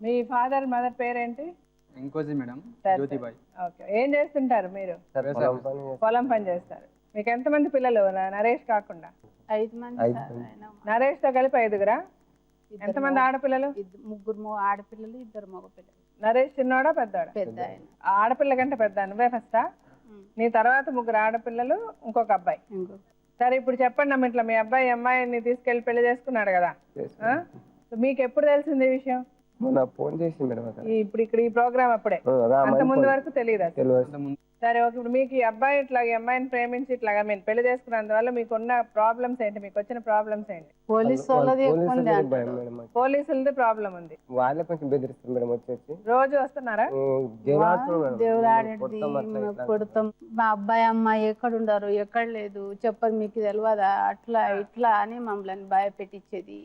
మీ father mother పేరేంటి? ఇంకోజీ madam, Jyotibai. Okay. ఏం చేస్తుంటారు మీరు? పొలం పని చేస్తారు. మీకు ఎంతమంది పిల్లలు నరేష్ కాకుండా? 5 మంది. నరేష్ తో కలిపి 5గురా? ఎంతమంది ఆడపిల్లలు? ముగ్గురు ఆడపిల్లలు, 2 మగ పిల్లలు. నరేష్ చిన్నోడా పెద్దోడా? పెద్ద ఆయన. ఆడపిల్ల కంటే పెద్ద నువ్వే ఫస్టా? నీ తర్వాత 3 ఆడపిల్లలు, ఇంకొక అబ్బాయి. సరే, ఇప్పుడు చెప్పండి అమ్మ, ఇట్లా మీ అబ్బాయి అమ్మాయిని తీసుకెళ్లి పెళ్లి చేసుకున్నాడు కదా, మీకు ఎప్పుడు తెలిసింది ఈ విషయం? ఫోన్ చేసి మేడం ఇప్పుడు ఇక్కడ ఈ ప్రోగ్రామ్ అప్పుడే, అంత ముందు వరకు తెలియదు. సరే, ఓకే. ఇప్పుడు మీకు ఈ అబ్బాయి ఇట్లా ఈ అమ్మాయిని ప్రేమించి ఇట్లాగా మీరు పెళ్లి చేసుకున్నందువల్ల మీకున్న ప్రాబ్లమ్స్ ఏంటి? మీకు వచ్చిన ప్రాబ్లమ్స్ ఏంటి? పోలీసులది ప్రాబ్లం ఉంది. వాళ్ళే కొంచెం బెదిరిస్తారు మేడం. వచ్చేసి రోజు వస్తున్నారా? కొడతాం. మా అబ్బాయి అమ్మాయి ఎక్కడ ఉండరు, ఎక్కడ లేదు, చెప్పరు, మీకు తెలియదా, అట్లా ఇట్లా అని మమ్మల్ని భయపెట్టించేది.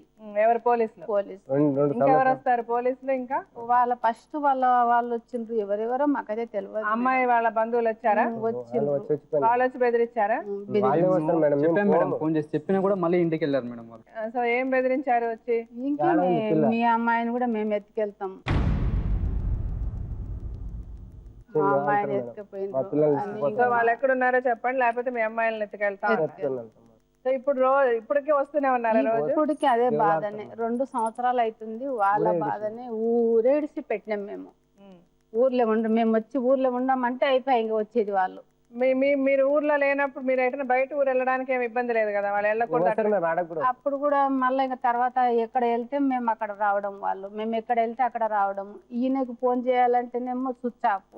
ఎవరు? పోలీసులు. ఇంకెవరు వస్తారు పోలీసులు? ఇంకా ఫస్ట్ వాళ్ళు వచ్చిండ్రు, ఎవరెవరో మాకైతే తెలియదు. అమ్మాయి వాళ్ళ బంధువులు వచ్చారా? వాళ్ళు వచ్చి బెదిరించారా? ఫోన్ చేసి చెప్పినా కూడా మళ్ళీ ఇంటికి వెళ్ళారు మేడం వాళ్ళు. సో ఏం బెదిరించారు వచ్చి? ఇంకా మీ అమ్మాయిని కూడా మేము ఎత్తుకెళ్తాం, మా అమ్మాయిని ఎత్తుకుపోయిండ్రు. ఇంకా వాళ్ళు ఎక్కడున్నారో చెప్పండి, లేకపోతే మీ అమ్మాయిని ఎత్తుకెళ్తాం. సో ఇప్పుడు ఇప్పటికే వస్తూనే ఉన్నారా రోజు? ఇప్పటికి అదే బాధనే. 2 సంవత్సరాలు అవుతుంది. వాళ్ళ బాధనే ఊరేడిసి పెట్టినాం మేము. ఊర్లో మేము వచ్చి ఊర్లో ఉండమంటే అయిపోయి ఇంకా వచ్చేది వాళ్ళు. మీరు ఊర్లో లేనప్పుడు మీరు ఎక్కడ బయట ఊరు వెళ్ళడానికి ఏమి ఇబ్బంది లేదు కదా? వాళ్ళు వెళ్ళకూడదు. అప్పుడు కూడా మళ్ళీ ఇంకా తర్వాత ఎక్కడ వెళ్తే మేము అక్కడ రావడం, వాళ్ళు మేము ఎక్కడ వెళ్తే అక్కడ రావడం. ఈయనకు ఫోన్ చేయాలంటేనేమో స్విచ్ ఆఫ్,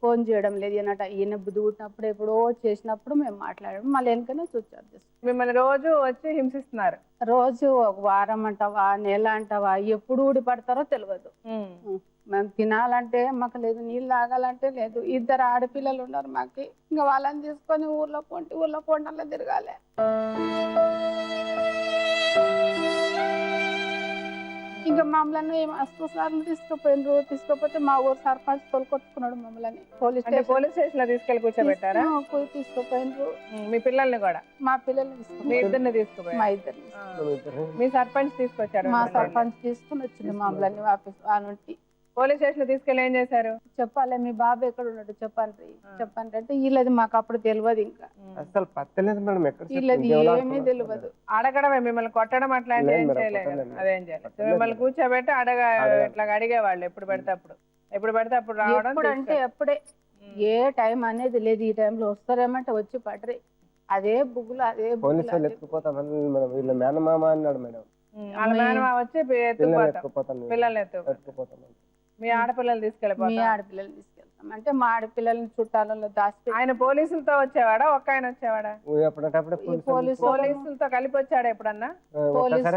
ఫోన్ చేయడం లేదు. ఈయన బుద్ధి పుట్టినప్పుడు ఎప్పుడో చేసినప్పుడు మేము మాట్లాడడం, మళ్ళీ వెనుకనే స్విచ్ ఆఫ్ చేస్తాం. మిమ్మల్ని రోజు వచ్చి హింసిస్తున్నారు? రోజు 1 వారం అంటావా, నెల అంటావా, ఎప్పుడు ఊడి పడతారో తెలియదు. మేము తినాలంటే మాకు లేదు, నీళ్ళు తాగాలంటే లేదు. 2 ఆడపిల్లలు ఉన్నారు మాకు. ఇంకా వాళ్ళని తీసుకొని ఊర్లో పొంటల్లో తిరగాలి. ఇంకా మమ్మల్ని మస్తు సార్లు తీసుకుపోతే మా ఊరు సర్పంచ్ తోలుకొట్టుకున్నాడు మమ్మల్ని. పోలీస్ స్టేషన్ లో తీసుకెళ్లి కూర్చోబెట్టారా? తీసుకుపోయినరు. మీ పిల్లల్ని కూడా? మా పిల్లల్ని మీ ఇద్దరిని తీసుకుపోయి. మా ఇద్దరిని. మీ సర్పంచ్ తీసుకొచ్చాడు? మా సర్పంచ్ తీసుకుని వచ్చింది మమ్మల్ని వాపస్ ఆ నుండి. పోలీస్ స్టేషన్ లో తీసుకెళ్ళి ఏం చేశారు? చెప్పాలి, మీ బాబు ఎక్కడ ఉన్నాడు చెప్పండి అంటే వీళ్ళది మాకు అప్పుడు తెలియదు. ఇంకా అసలు పత్తలేదు మేడం, వీళ్ళది ఏమీ తెలియదు. అడగడమే, మిమ్మల్ని కొట్టడం అట్లాంటివి ఏం చేయలేదు? అదేం చేయలేదు. మిమ్మల్ని కూర్చోబెట్టి ఇట్లా అడిగేవాళ్ళు ఎప్పుడు పెడితే అప్పుడు రావడం అంటే ఎప్పుడే ఏ టైం అనేది లేదు. ఈ టైంలో వస్తారేమంటే వచ్చి పడరే. అదే బుగ్గులు అదే పోలీసులు ఎత్తుకుపోతామని మేడం. వీళ్ళ మేనమామ అన్నాడు మేడం. వాళ్ళ మేనమామ వచ్చి పిల్లల్ని ఎత్తుకుపోతాం. మీ ఆడపిల్లలు తీసుకెళ్ళిపోతాం? మీ ఆడపిల్లలు తీసుకెళ్తాం అంటే మా ఆడపిల్లల్ని చుట్టాలలో దాచి. ఆయన పోలీసులతో వచ్చేవాడా? ఒక్క ఆయన వచ్చేవాడా? పోలీసులతో కలిపి వచ్చాడా ఎప్పుడన్నా?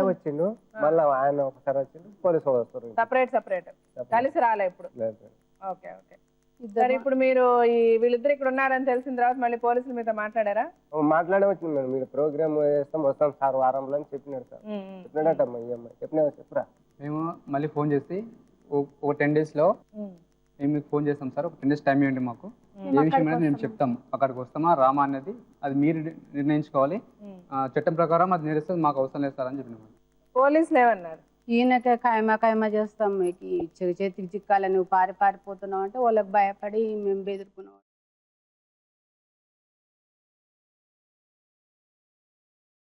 వచ్చిండు, మళ్ళీ ఆయన ఒకసారి వచ్చిండు, పోలీసులు వస్తారు. సపరేట్ కలిసి రాలే ఇప్పుడు? ఓకే. సరే, ఇప్పుడు మీరు వీళ్ళిద్దరు ఇక్కడ ఉన్నారని తెలిసిన తర్వాత మళ్ళీ పోలీసుల మీద మాట్లాడారా? మాట్లాడవచ్చు మేడం. మీరు ప్రోగ్రామ్ వస్తాం సార్ వారంలో అని చెప్పినాడు సార్. చెప్పినా మేము మళ్ళీ ఫోన్ చేసి ఒక 10 days లో మేము మీకు ఫోన్ చేస్తాం సార్, ఒక 10 days టైం ఇవ్వండి మాకు, ఏ విషయం అనేది మేము చెప్తాం, అక్కడికి వస్తామా రామా అనేది అది మీరు నిర్ణయించుకోవాలి, చట్టం ప్రకారం అది నేర్స్తుంది, మాకు అవసరం లేదు సార్ అని చెప్పినాం. పోలీసులు ఏమన్నారు? ఈయనకే ఖాయమా చేస్తాం, మీకు చేతికి చిక్కాలని నువ్వు పారిపోతున్నావు అంటే వాళ్ళకి భయపడి మేము బెదిరుకున్నాం.